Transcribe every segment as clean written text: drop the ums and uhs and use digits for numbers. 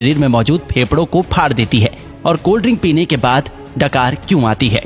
शरीर में मौजूद फेफड़ों को फाड़ देती है और कोल्ड ड्रिंक पीने के बाद डकार क्यों आती है।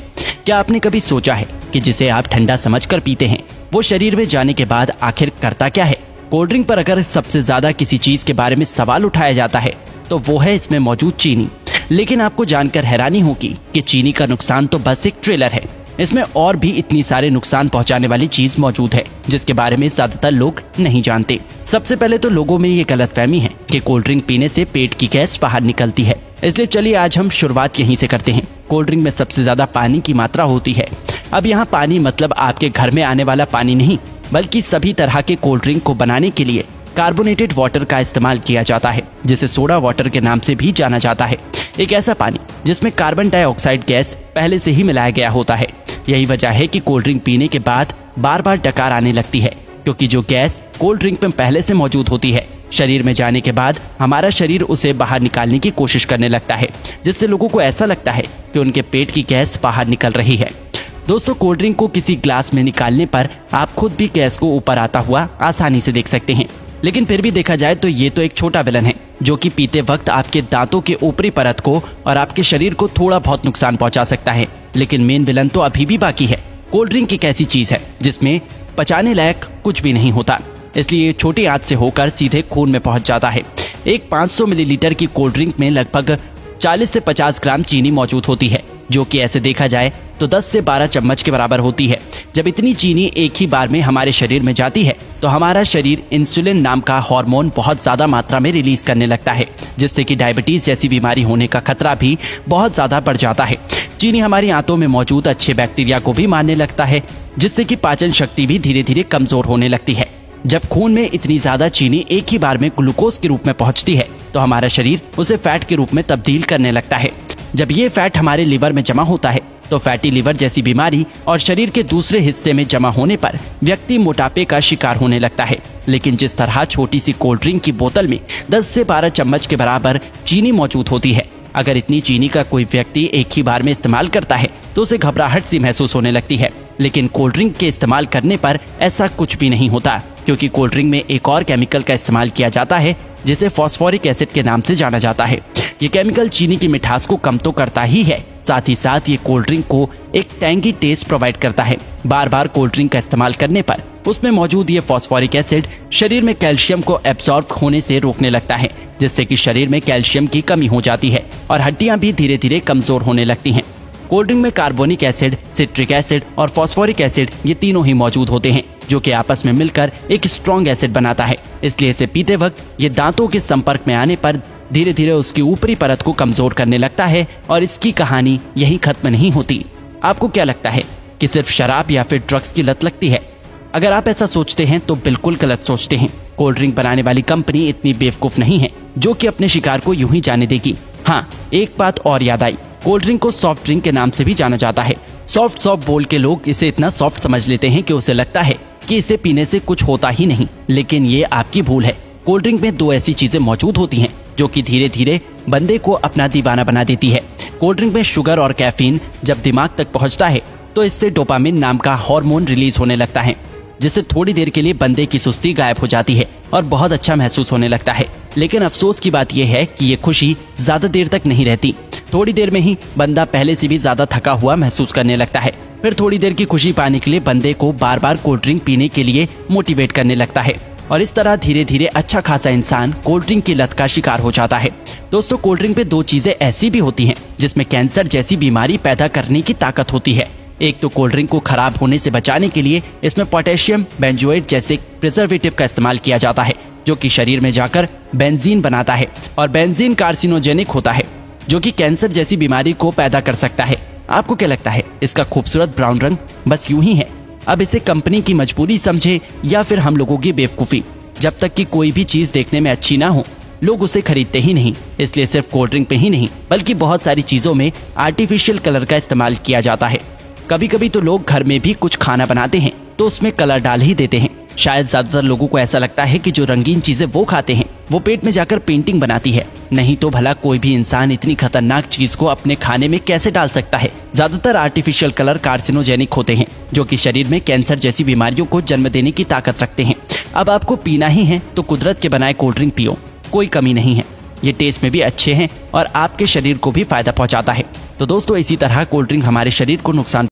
क्या आपने कभी सोचा है कि जिसे आप ठंडा समझकर पीते हैं वो शरीर में जाने के बाद आखिर करता क्या है। कोल्ड ड्रिंक पर अगर सबसे ज्यादा किसी चीज के बारे में सवाल उठाया जाता है तो वो है इसमें मौजूद चीनी। लेकिन आपको जानकर हैरानी होगी कि चीनी का नुकसान तो बस एक ट्रेलर है, इसमें और भी इतनी सारे नुकसान पहुंचाने वाली चीज मौजूद है जिसके बारे में ज्यादातर लोग नहीं जानते। सबसे पहले तो लोगों में ये गलतफहमी है कि कोल्ड ड्रिंक पीने से पेट की गैस बाहर निकलती है, इसलिए चलिए आज हम शुरुआत यहीं से करते हैं। कोल्ड ड्रिंक में सबसे ज्यादा पानी की मात्रा होती है। अब यहाँ पानी मतलब आपके घर में आने वाला पानी नहीं, बल्कि सभी तरह के कोल्ड ड्रिंक को बनाने के लिए कार्बोनेटेड वाटर का इस्तेमाल किया जाता है, जिसे सोडा वाटर के नाम से भी जाना जाता है। एक ऐसा पानी जिसमें कार्बन डाइऑक्साइड गैस पहले से ही मिलाया गया होता है। यही वजह है कि कोल्ड ड्रिंक पीने के बाद बार बार डकार आने लगती है, क्योंकि जो गैस कोल्ड ड्रिंक में पहले से मौजूद होती है शरीर में जाने के बाद हमारा शरीर उसे बाहर निकालने की कोशिश करने लगता है, जिससे लोगों को ऐसा लगता है कि उनके पेट की गैस बाहर निकल रही है। दोस्तों, कोल्ड ड्रिंक को किसी ग्लास में निकालने पर आप खुद भी गैस को ऊपर आता हुआ आसानी से देख सकते हैं। लेकिन फिर भी देखा जाए तो ये तो एक छोटा विलन है जो कि पीते वक्त आपके दांतों के ऊपरी परत को और आपके शरीर को थोड़ा बहुत नुकसान पहुंचा सकता है। लेकिन मेन विलन तो अभी भी बाकी है। कोल्ड ड्रिंक एक ऐसी चीज है जिसमें पचाने लायक कुछ भी नहीं होता, इसलिए छोटी आंच से होकर सीधे खून में पहुंच जाता है। एक 500 मिलीलीटर की कोल्ड ड्रिंक में लगभग 40 से 50 ग्राम चीनी मौजूद होती है, जो कि ऐसे देखा जाए तो 10 से 12 चम्मच के बराबर होती है। जब इतनी चीनी एक ही बार में हमारे शरीर में जाती है तो हमारा शरीर इंसुलिन नाम का हार्मोन बहुत ज्यादा मात्रा में रिलीज करने लगता है, जिससे कि डायबिटीज जैसी बीमारी होने का खतरा भी बहुत ज्यादा बढ़ जाता है। चीनी हमारी आंतों में मौजूद अच्छे बैक्टीरिया को भी मारने लगता है, जिससे कि पाचन शक्ति भी धीरे धीरे कमजोर होने लगती है। जब खून में इतनी ज्यादा चीनी एक ही बार में ग्लूकोज के रूप में पहुंचती है तो हमारा शरीर उसे फैट के रूप में तब्दील करने लगता है। जब ये फैट हमारे लिवर में जमा होता है तो फैटी लिवर जैसी बीमारी और शरीर के दूसरे हिस्से में जमा होने पर व्यक्ति मोटापे का शिकार होने लगता है। लेकिन जिस तरह छोटी सी कोल्ड ड्रिंक की बोतल में 10 से 12 चम्मच के बराबर चीनी मौजूद होती है, अगर इतनी चीनी का कोई व्यक्ति एक ही बार में इस्तेमाल करता है तो उसे घबराहट सी महसूस होने लगती है। लेकिन कोल्ड ड्रिंक के इस्तेमाल करने पर ऐसा कुछ भी नहीं होता, क्योंकि कोल्ड ड्रिंक में एक और केमिकल का इस्तेमाल किया जाता है जिसे फॉस्फोरिक एसिड के नाम से जाना जाता है। ये केमिकल चीनी की मिठास को कम तो करता ही है, साथ ही साथ ये कोल्ड ड्रिंक को एक टैंगी टेस्ट प्रोवाइड करता है। बार बार कोल्ड ड्रिंक का इस्तेमाल करने पर उसमें मौजूद ये फॉस्फोरिक एसिड शरीर में कैल्शियम को एब्सॉर्ब होने से रोकने लगता है, जिससे कि शरीर में कैल्शियम की कमी हो जाती है और हड्डियां भी धीरे धीरे कमजोर होने लगती हैं। कोल्ड ड्रिंक में कार्बोनिक एसिड, सिट्रिक एसिड और फॉस्फोरिक एसिड ये तीनों ही मौजूद होते हैं, जो कि आपस में मिलकर एक स्ट्रॉन्ग एसिड बनाता है। इसलिए इसे पीते वक्त ये दांतों के संपर्क में आने पर धीरे धीरे उसकी ऊपरी परत को कमजोर करने लगता है और इसकी कहानी यहीं खत्म नहीं होती। आपको क्या लगता है कि सिर्फ शराब या फिर ड्रग्स की लत लगती है? अगर आप ऐसा सोचते हैं तो बिल्कुल गलत सोचते हैं। कोल्ड ड्रिंक बनाने वाली कंपनी इतनी बेवकूफ नहीं है जो कि अपने शिकार को यूं ही जाने देगी। हाँ, एक बात और याद आई, कोल्ड ड्रिंक को सॉफ्ट ड्रिंक के नाम से भी जाना जाता है। सॉफ्ट बोल के लोग इसे इतना सॉफ्ट समझ लेते हैं कि उसे लगता है कि इसे पीने से कुछ होता ही नहीं, लेकिन ये आपकी भूल है। कोल्ड ड्रिंक में दो ऐसी चीजें मौजूद होती हैं जो कि धीरे धीरे बंदे को अपना दीवाना बना देती है। कोल्ड ड्रिंक में शुगर और कैफीन जब दिमाग तक पहुंचता है तो इससे डोपामिन नाम का हार्मोन रिलीज होने लगता है, जिससे थोड़ी देर के लिए बंदे की सुस्ती गायब हो जाती है और बहुत अच्छा महसूस होने लगता है। लेकिन अफसोस की बात यह है कि ये खुशी ज्यादा देर तक नहीं रहती। थोड़ी देर में ही बंदा पहले से भी ज्यादा थका हुआ महसूस करने लगता है। फिर थोड़ी देर की खुशी पाने के लिए बंदे को बार बार कोल्ड ड्रिंक पीने के लिए मोटिवेट करने लगता है और इस तरह धीरे धीरे अच्छा खासा इंसान कोल्ड ड्रिंक की लत का शिकार हो जाता है। दोस्तों, कोल्ड ड्रिंक पे दो चीजें ऐसी भी होती हैं जिसमें कैंसर जैसी बीमारी पैदा करने की ताकत होती है। एक तो कोल्ड ड्रिंक को खराब होने से बचाने के लिए इसमें पोटेशियम बेंजोएट जैसे प्रिजर्वेटिव का इस्तेमाल किया जाता है, जो कि शरीर में जाकर बेंजीन बनाता है और बेंजीन कार्सिनोजेनिक होता है, जो कि कैंसर जैसी बीमारी को पैदा कर सकता है। आपको क्या लगता है इसका खूबसूरत ब्राउन रंग बस यूं ही है? अब इसे कंपनी की मजबूरी समझे या फिर हम लोगों की बेवकूफी। जब तक कि कोई भी चीज देखने में अच्छी ना हो लोग उसे खरीदते ही नहीं। इसलिए सिर्फ कोल्ड ड्रिंक पे ही नहीं बल्कि बहुत सारी चीजों में आर्टिफिशियल कलर का इस्तेमाल किया जाता है। कभी कभी तो लोग घर में भी कुछ खाना बनाते हैं तो उसमें कलर डाल ही देते हैं। शायद ज्यादातर लोगों को ऐसा लगता है कि जो रंगीन चीजें वो खाते हैं वो पेट में जाकर पेंटिंग बनाती है। नहीं तो भला कोई भी इंसान इतनी खतरनाक चीज को अपने खाने में कैसे डाल सकता है? ज्यादातर आर्टिफिशियल कलर कार्सिनोजेनिक होते हैं, जो कि शरीर में कैंसर जैसी बीमारियों को जन्म देने की ताकत रखते हैं। अब आपको पीना ही है तो कुदरत के बनाए कोल्ड ड्रिंक पियो, कोई कमी नहीं है। ये टेस्ट में भी अच्छे हैं और आपके शरीर को भी फायदा पहुंचाता है। तो दोस्तों इसी तरह कोल्ड ड्रिंक हमारे शरीर को नुकसान